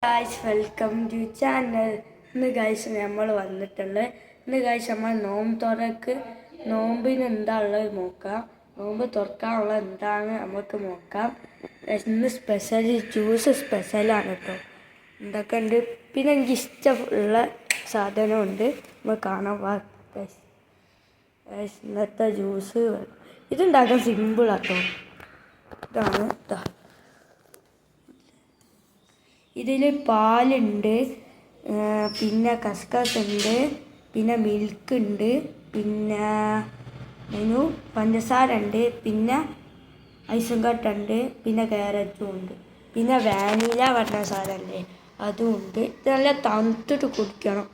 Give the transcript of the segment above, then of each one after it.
Guys welcome to channel. ഇന്ന് guys നമ്മൾ വന്നിട്ടുള്ളത് നമ്മൾ നോമ്പിന് എന്താ ഉള്ളത് നോക്കാം. നോമ്പ് തുറക്കാനുള്ള എന്താണ് നമുക്ക് നോക്കാം. ഇന്ന് സ്പെഷ്യൽ ജ്യൂസ് സ്പെഷ്യലാണ് കേട്ടോ. എന്തൊക്കെ ഉണ്ട്, പിന്നെ എനിക്ക് ഇഷ്ടമുള്ള സാധനമുണ്ട്. നമ്മൾ കാണാൻ ഇന്നത്തെ ജ്യൂസ് ഇതുണ്ടാക്കാൻ സിമ്പിളാട്ടോ. ഇതാണ് ഇതിൽ പാലുണ്ട്, പിന്നെ കസ്കസ് ഉണ്ട്, പിന്നെ മിൽക്ക് ഉണ്ട്, പിന്നെ പഞ്ചസാര ഉണ്ട്, പിന്നെ ഐസും കട്ടുണ്ട്, പിന്നെ ക്യാരറ്റും ഉണ്ട്, പിന്നെ വാനില പറഞ്ഞ സാധനമല്ലേ അതും ഉണ്ട്. ഇതെല്ലാം തണുത്തിട്ട് കുടിക്കണം,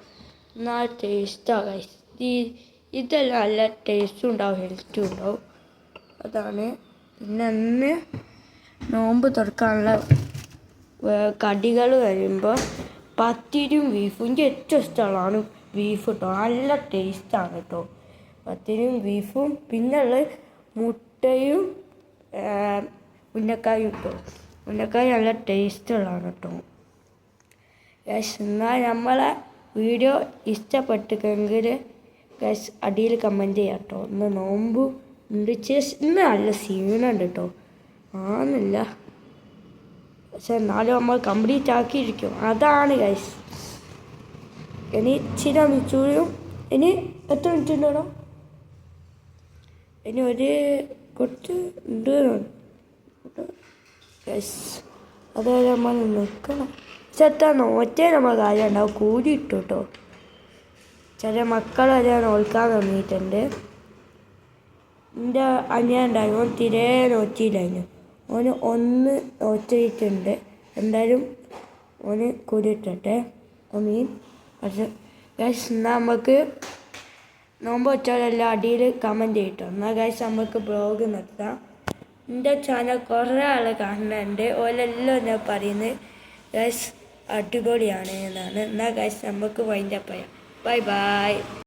എന്നാൽ ടേസ്റ്റാണ്. ഇതെല്ലാം നല്ല ടേസ്റ്റും ഉണ്ടാവും, ഹെൽത്തും ഉണ്ടാവും. അതാണ്. പിന്നെ അന്ന് നോമ്പ് തുറക്കാനുള്ള കടികൾ വരുമ്പോൾ പത്തിരിയും ബീഫും എനിക്ക് ഏറ്റവും ഇഷ്ടമുള്ളതാണ്. ബീഫ് കേട്ടോ, നല്ല ടേസ്റ്റാണ് കേട്ടോ പത്തിരിയും ബീഫും. പിന്നെ ഉള്ളത് മുട്ടയും ഉന്നക്കായും കേട്ടോ. ഉന്നക്കായ നല്ല ടേസ്റ്റുള്ളതാണ് കേട്ടോ. എന്നാൽ നമ്മളെ വീഡിയോ ഇഷ്ടപ്പെട്ടെങ്കിൽ അടിയിൽ കമൻറ്റ് ചെയ്യാം കേട്ടോ. ഇന്ന് നോമ്പ് ഉണ്ട്, ഇന്ന് നല്ല സീനുണ്ട് കേട്ടോ. ആന്നില്ല, പക്ഷെ എന്നാലും നമ്മൾ കംപ്ലീറ്റ് ആക്കിയിരിക്കും. അതാണ് ഗൈസ്. ഇനി ഇച്ചിരി മിച്ചൂരും. ഇനി എത്ര മിനിറ്റ് ഉണ്ടോ? ഇനി കുറച്ച് ഉണ്ട് ഗൈസ്. അതായത് നമ്മൾ നിൽക്കണം. പക്ഷെ എത്ര നോറ്റേ നമ്മൾ കാര്യം ഉണ്ടാവും. കൂടി ഇട്ടു കേട്ടോ. ചില മക്കൾ വരെ നോക്കാൻ തുടങ്ങിയിട്ടുണ്ട്. എൻ്റെ അനിയനുണ്ടായിരുന്നു, ഓൻ തിരെ നോറ്റിയില്ലായിരുന്നു. ഓന് ഒന്ന് നോറ്റിട്ടുണ്ട്. എന്തായാലും ഓന് കൂടിയിട്ടെ മീൻ. പക്ഷെ ഗൈസ് എന്നാൽ നമുക്ക് നോമ്പ് വെച്ചാലെല്ലാം അടിയിൽ കമൻറ്റ് ചെയ്തിട്ടോ. എന്നാൽ ഗൈസ് നമുക്ക് ബ്ലോഗ് നിർത്താം. എൻ്റെ ചാനൽ കുറേ ആൾ കാണുന്നുണ്ട്, ഓലെല്ലാം ഞാൻ പറയുന്നത് ഗൈസ് അടിപൊളിയാണ് എന്നാണ്. എന്നാൽ ഗൈസ് നമുക്ക് വൈൻഡപ്പ് ചെയ്യാം. Bye bye.